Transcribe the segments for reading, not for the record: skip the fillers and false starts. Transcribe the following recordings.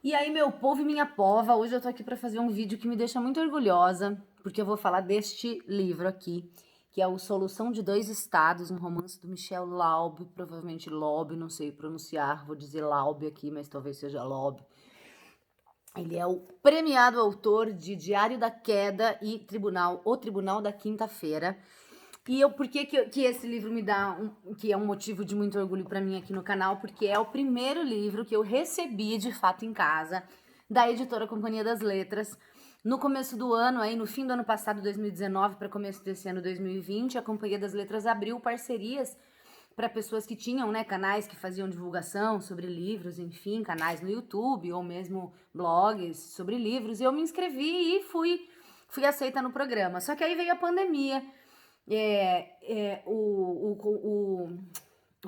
E aí, meu povo e minha pova, hoje eu tô aqui pra fazer um vídeo que me deixa muito orgulhosa, porque eu vou falar deste livro aqui, que é o Solução de Dois Estados, um romance do Michel Laub, provavelmente Laub, não sei pronunciar, vou dizer Laub aqui, mas talvez seja Laub. Ele é o premiado autor de Diário da Queda e O Tribunal da Quinta-feira. E por que esse livro me dá que é um motivo de muito orgulho para mim aqui no canal? Porque é o primeiro livro que eu recebi de fato em casa da editora Companhia das Letras. No começo do ano, aí no fim do ano passado, 2019, para começo desse ano 2020, a Companhia das Letras abriu parcerias para pessoas que tinham, né, canais que faziam divulgação sobre livros, enfim, canais no YouTube ou mesmo blogs sobre livros. E eu me inscrevi e fui aceita no programa. Só que aí veio a pandemia. É, o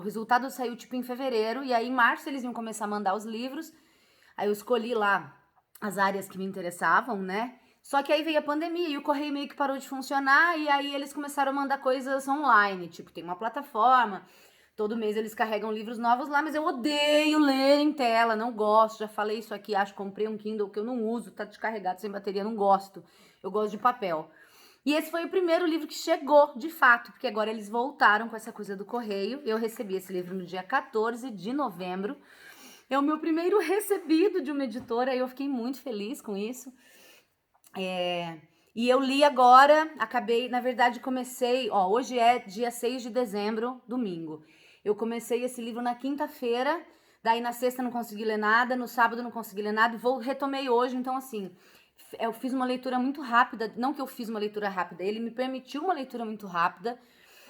resultado saiu tipo em fevereiro, e aí em março eles iam começar a mandar os livros. Aí eu escolhi lá as áreas que me interessavam, né? Só que aí veio a pandemia e o correio meio que parou de funcionar, e aí eles começaram a mandar coisas online, tipo, tem uma plataforma, todo mês eles carregam livros novos lá, mas eu odeio ler em tela, não gosto, já falei isso aqui, acho, comprei um Kindle que eu não uso, tá descarregado sem bateria, não gosto, eu gosto de papel. E esse foi o primeiro livro que chegou, de fato, porque agora eles voltaram com essa coisa do correio. Eu recebi esse livro no dia 14 de novembro. É o meu primeiro recebido de uma editora e eu fiquei muito feliz com isso. E eu li agora, acabei, na verdade, comecei, hoje é dia 6 de dezembro, domingo. Eu comecei esse livro na quinta-feira, daí na sexta não consegui ler nada, no sábado não consegui ler nada, e retomei hoje, então assim, eu fiz uma leitura muito rápida, não que eu fiz uma leitura rápida, ele me permitiu uma leitura muito rápida.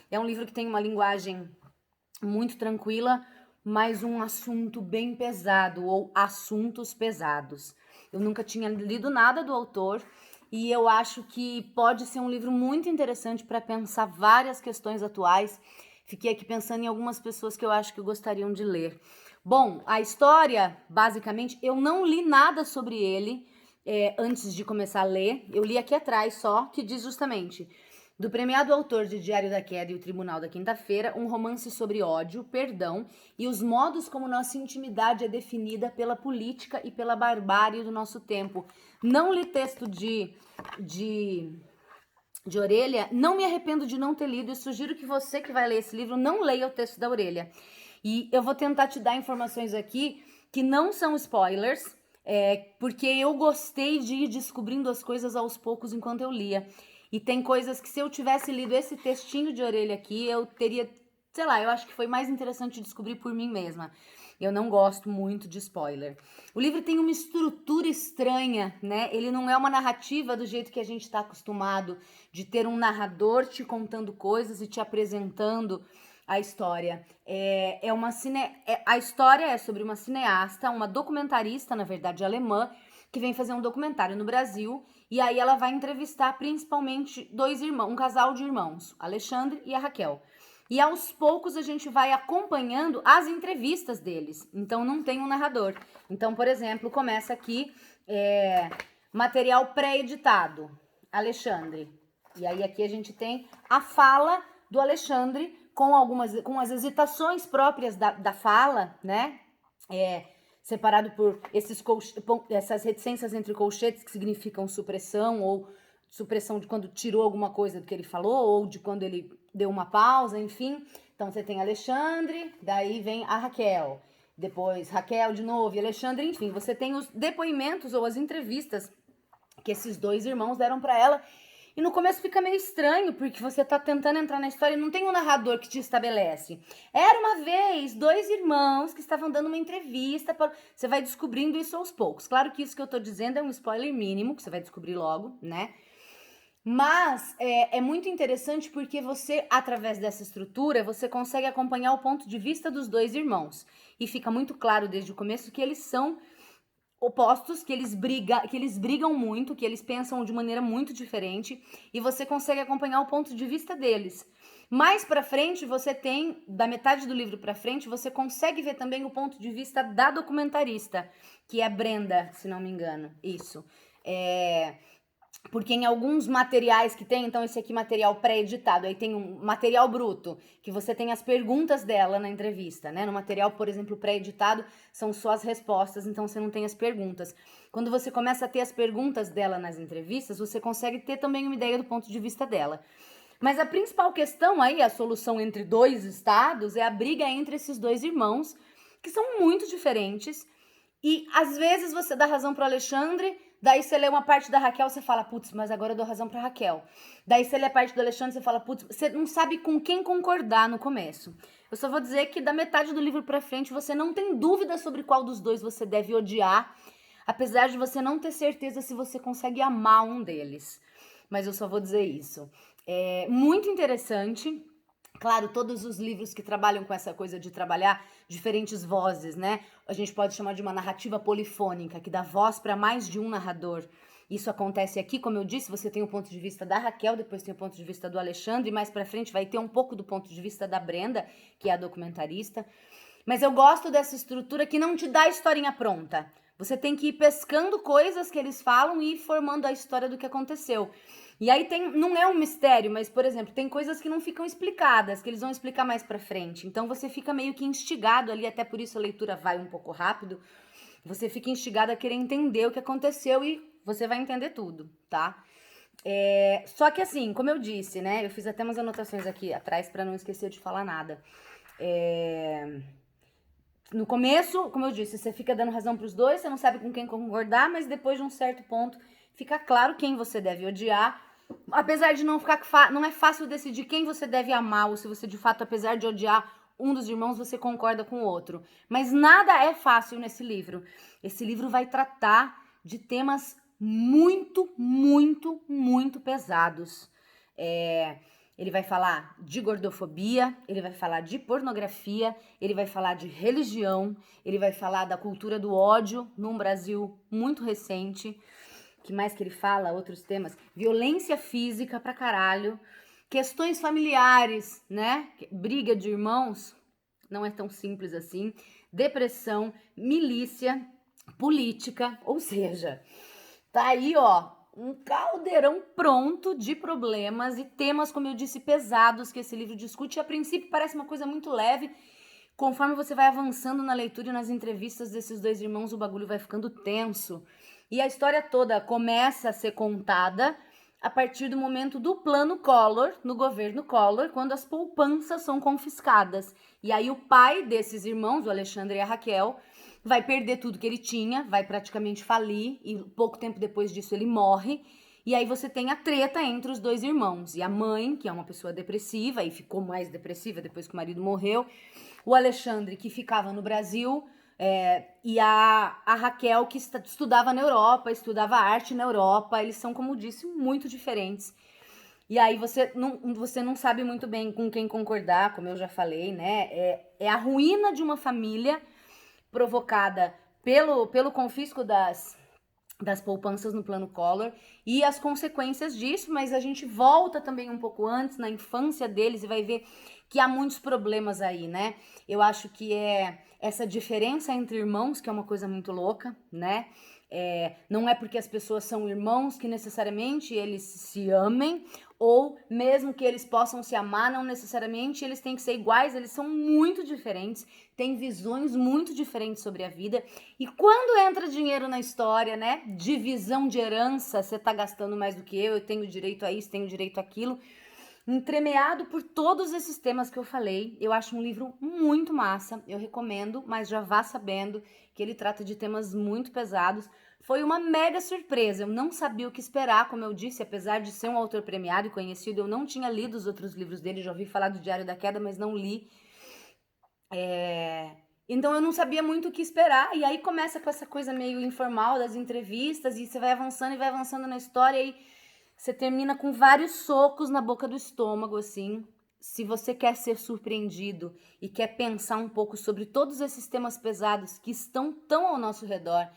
É um livro que tem uma linguagem muito tranquila, mas um assunto bem pesado, ou assuntos pesados. Eu nunca tinha lido nada do autor e eu acho que pode ser um livro muito interessante para pensar várias questões atuais. Fiquei aqui pensando em algumas pessoas que eu acho que gostariam de ler. Bom, a história, basicamente, eu não li nada sobre ele antes de começar a ler. Eu li aqui atrás só, que diz justamente: do premiado autor de Diário da Queda e O Tribunal da Quinta-feira, um romance sobre ódio, perdão e os modos como nossa intimidade é definida pela política e pela barbárie do nosso tempo. Não li texto de, de Orelha, não me arrependo de não ter lido e sugiro que você que vai ler esse livro não leia o texto da Orelha. E eu vou tentar te dar informações aqui que não são spoilers, porque eu gostei de ir descobrindo as coisas aos poucos enquanto eu lia. E tem coisas que se eu tivesse lido esse textinho de Orelha aqui, eu teria, sei lá, eu acho que foi mais interessante descobrir por mim mesma. Eu não gosto muito de spoiler. O livro tem uma estrutura estranha, né? Ele não é uma narrativa do jeito que a gente está acostumado, de ter um narrador te contando coisas e te apresentando a história. A história é sobre uma cineasta, uma documentarista, na verdade, alemã, que vem fazer um documentário no Brasil. E aí ela vai entrevistar principalmente dois irmãos, um casal de irmãos, Alexandre e a Raquel. E aos poucos a gente vai acompanhando as entrevistas deles. Então não tem um narrador. Então, por exemplo, começa aqui material pré-editado, Alexandre. E aí aqui a gente tem a fala do Alexandre com as hesitações próprias da fala, né? Separado por essas reticências entre colchetes que significam supressão, ou supressão de quando tirou alguma coisa do que ele falou, ou de quando ele deu uma pausa, enfim. Então você tem Alexandre, daí vem a Raquel, depois Raquel de novo e Alexandre, enfim, você tem os depoimentos ou as entrevistas que esses dois irmãos deram para ela. E no começo fica meio estranho, porque você tá tentando entrar na história e não tem um narrador que te estabelece. Era uma vez dois irmãos que estavam dando uma entrevista. Você vai descobrindo isso aos poucos. Claro que isso que eu tô dizendo é um spoiler mínimo, que você vai descobrir logo, né? Mas é muito interessante porque você, através dessa estrutura, você consegue acompanhar o ponto de vista dos dois irmãos. E fica muito claro desde o começo que eles são opostos, que eles brigam muito, que eles pensam de maneira muito diferente, e você consegue acompanhar o ponto de vista deles. Mais para frente, você tem, da metade do livro para frente, você consegue ver também o ponto de vista da documentarista, que é Brenda, se não me engano. Isso. Porque em alguns materiais que tem, então esse aqui material pré-editado, aí tem um material bruto, que você tem as perguntas dela na entrevista, né? No material, por exemplo, pré-editado, são só as respostas, então você não tem as perguntas. Quando você começa a ter as perguntas dela nas entrevistas, você consegue ter também uma ideia do ponto de vista dela. Mas a principal questão aí, a solução entre dois estados, é a briga entre esses dois irmãos, que são muito diferentes. E às vezes você dá razão pro Alexandre, daí você lê uma parte da Raquel, você fala, putz, mas agora eu dou razão pra Raquel. Daí você lê a parte do Alexandre, você fala, putz, você não sabe com quem concordar no começo. Eu só vou dizer que da metade do livro pra frente você não tem dúvida sobre qual dos dois você deve odiar, apesar de você não ter certeza se você consegue amar um deles. Mas eu só vou dizer isso. É muito interessante. Claro, todos os livros que trabalham com essa coisa de trabalhar diferentes vozes, né? A gente pode chamar de uma narrativa polifônica, que dá voz para mais de um narrador. Isso acontece aqui, como eu disse, você tem o ponto de vista da Raquel, depois tem o ponto de vista do Alexandre, e mais para frente vai ter um pouco do ponto de vista da Brenda, que é a documentarista. Mas eu gosto dessa estrutura que não te dá a historinha pronta. Você tem que ir pescando coisas que eles falam e ir formando a história do que aconteceu. E aí não é um mistério, mas, por exemplo, tem coisas que não ficam explicadas, que eles vão explicar mais pra frente. Então você fica meio que instigado ali, até por isso a leitura vai um pouco rápido. Você fica instigado a querer entender o que aconteceu e você vai entender tudo, tá? Só que assim, como eu disse, né? Eu fiz até umas anotações aqui atrás pra não esquecer de falar nada. No começo, como eu disse, você fica dando razão pros dois, você não sabe com quem concordar, mas depois de um certo ponto fica claro quem você deve odiar. Apesar de não ficar não é fácil decidir quem você deve amar ou se você de fato, apesar de odiar um dos irmãos, você concorda com o outro. Mas nada é fácil nesse livro. Esse livro vai tratar de temas muito, muito, muito pesados. Ele vai falar de gordofobia, ele vai falar de pornografia, ele vai falar de religião, ele vai falar da cultura do ódio num Brasil muito recente. Que mais que ele fala? Outros temas. Violência física pra caralho. Questões familiares, né? Briga de irmãos. Não é tão simples assim. Depressão, milícia, política. Ou seja, tá aí, ó, um caldeirão pronto de problemas e temas, como eu disse, pesados que esse livro discute. E a princípio parece uma coisa muito leve. Conforme você vai avançando na leitura e nas entrevistas desses dois irmãos, o bagulho vai ficando tenso. E a história toda começa a ser contada a partir do momento do plano Collor, no governo Collor, quando as poupanças são confiscadas. E aí o pai desses irmãos, o Alexandre e a Raquel, vai perder tudo que ele tinha, vai praticamente falir, e pouco tempo depois disso ele morre. E aí você tem a treta entre os dois irmãos. E a mãe, que é uma pessoa depressiva, e ficou mais depressiva depois que o marido morreu. O Alexandre, que ficava no Brasil, e a Raquel, que estudava na Europa, estudava arte na Europa. Eles são, como disse, muito diferentes. E aí você não sabe muito bem com quem concordar, como eu já falei, né? É a ruína de uma família provocada pelo confisco das poupanças no plano Collor e as consequências disso, mas a gente volta também um pouco antes, na infância deles, e vai ver que há muitos problemas aí, né? Eu acho que é essa diferença entre irmãos, que é uma coisa muito louca, né? Não é porque as pessoas são irmãos que necessariamente eles se amem, ou mesmo que eles possam se amar, não necessariamente eles têm que ser iguais, eles são muito diferentes, têm visões muito diferentes sobre a vida. E quando entra dinheiro na história, né? Divisão de herança, você tá gastando mais do que eu tenho direito a isso, tenho direito àquilo. Entremeado por todos esses temas que eu falei, eu acho um livro muito massa, eu recomendo, mas já vá sabendo que ele trata de temas muito pesados. Foi uma mega surpresa, eu não sabia o que esperar, como eu disse, apesar de ser um autor premiado e conhecido, eu não tinha lido os outros livros dele, já ouvi falar do Diário da Queda, mas não li. Então eu não sabia muito o que esperar, e aí começa com essa coisa meio informal das entrevistas, e você vai avançando e vai avançando na história, e você termina com vários socos na boca do estômago, assim. Se você quer ser surpreendido e quer pensar um pouco sobre todos esses temas pesados que estão tão ao nosso redor,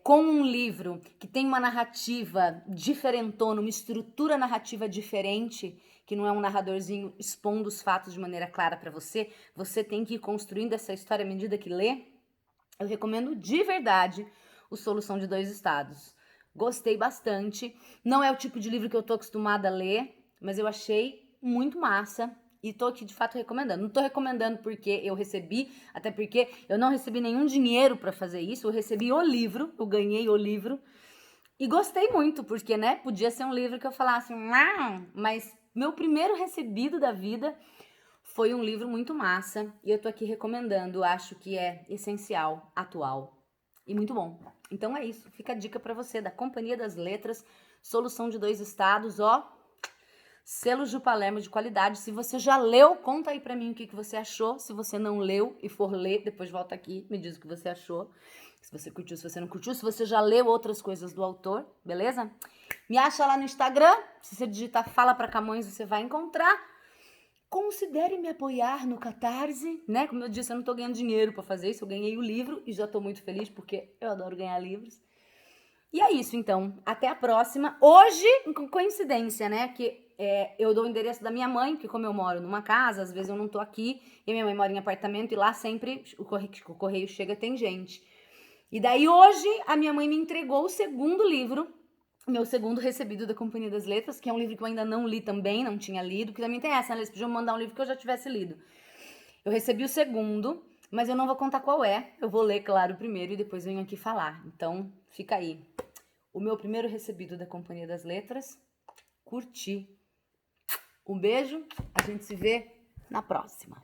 com um livro que tem uma narrativa diferentona, uma estrutura narrativa diferente, que não é um narradorzinho expondo os fatos de maneira clara para você, você tem que ir construindo essa história à medida que lê. Eu recomendo de verdade o Solução de Dois Estados. Gostei bastante. Não é o tipo de livro que eu tô acostumada a ler, mas eu achei muito massa. E tô aqui, de fato, recomendando. Não tô recomendando porque eu recebi, até porque eu não recebi nenhum dinheiro pra fazer isso. Eu recebi o livro, eu ganhei o livro. E gostei muito, porque, né, podia ser um livro que eu falasse, mas meu primeiro recebido da vida foi um livro muito massa. E eu tô aqui recomendando, acho que é essencial, atual e muito bom. Então é isso, fica a dica pra você, da Companhia das Letras, Solução de Dois Estados, ó. Selo Ju Palermo de qualidade. Se você já leu, conta aí pra mim o que você achou. Se você não leu e for ler, depois volta aqui, me diz o que você achou. Se você curtiu, se você não curtiu, se você já leu outras coisas do autor, beleza? Me acha lá no Instagram. Se você digitar Fala Pra Camões, você vai encontrar. Considere me apoiar no Catarse, né? Como eu disse, eu não tô ganhando dinheiro pra fazer isso. Eu ganhei o livro e já tô muito feliz porque eu adoro ganhar livros. E é isso, então. Até a próxima. Hoje, com coincidência, né? Que eu dou o endereço da minha mãe, que como eu moro numa casa, às vezes eu não tô aqui, e minha mãe mora em apartamento, e lá sempre o correio chega, tem gente. E daí hoje, a minha mãe me entregou o segundo livro, meu segundo recebido da Companhia das Letras, que é um livro que eu ainda não li também, não tinha lido, porque também tem essa, né? Eles podiam mandar um livro que eu já tivesse lido. Eu recebi o segundo, mas eu não vou contar qual é. Eu vou ler, claro, primeiro e depois venho aqui falar. Então, fica aí. O meu primeiro recebido da Companhia das Letras. Curti. Um beijo, a gente se vê na próxima.